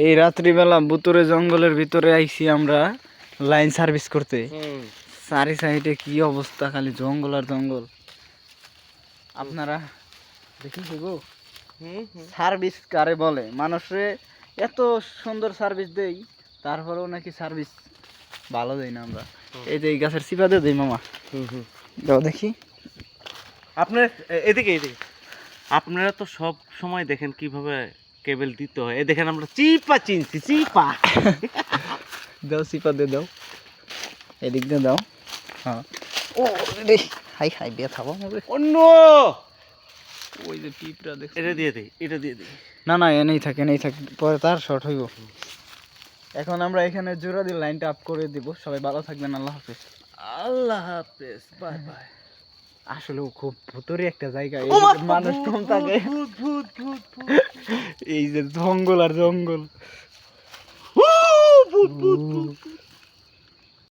এই রাত্রিবেলা বুতুরে জঙ্গলের ভিতরে আইছি আমরা লাইন সার্ভিস করতে। চারি সাইডে কি অবস্থা, খালি জঙ্গল আর জঙ্গল। আপনারা দেখেছি গো সার্ভিস কারে বলে, মানুষে এত সুন্দর সার্ভিস দেই, তারপরেও নাকি সার্ভিস ভালো দেই না আমরা। এই যে এই গাছের চিপা দিয়ে দেই মামা, দাও দেখি। আপনার এদিকে এদিকে আপনারা তো সব সময় দেখেন কিভাবে কেবল দিতে হয়। এই দেখেন আমরা চিপা চিনছি, চিপা। দাও চিপা দিয়ে দাও, এদিক দিয়ে দাও। হ্যাঁ ও রে, হাই হাই ব্যথা হবে। অন্য ওই যে পিঁপড়া দেখছি, এটা দিয়ে দিই, এটা দিয়ে দিই। না না এনেই থাকে এনেই থাকে, পরে তার শর্ট হইব। এখন আমরা এখানে জোড়া দিয়ে লাইনটা আপ করে দিব। সবাই ভালো থাকবেন, আল্লাহ হাফেজ। আল্লাহ হাফেজ, বাই বাই। আসলে খুব ভুতুরে একটা জায়গা, মানুষ কম থাকে, এই যে জঙ্গল আর জঙ্গল। ভূত ভূত ভূত।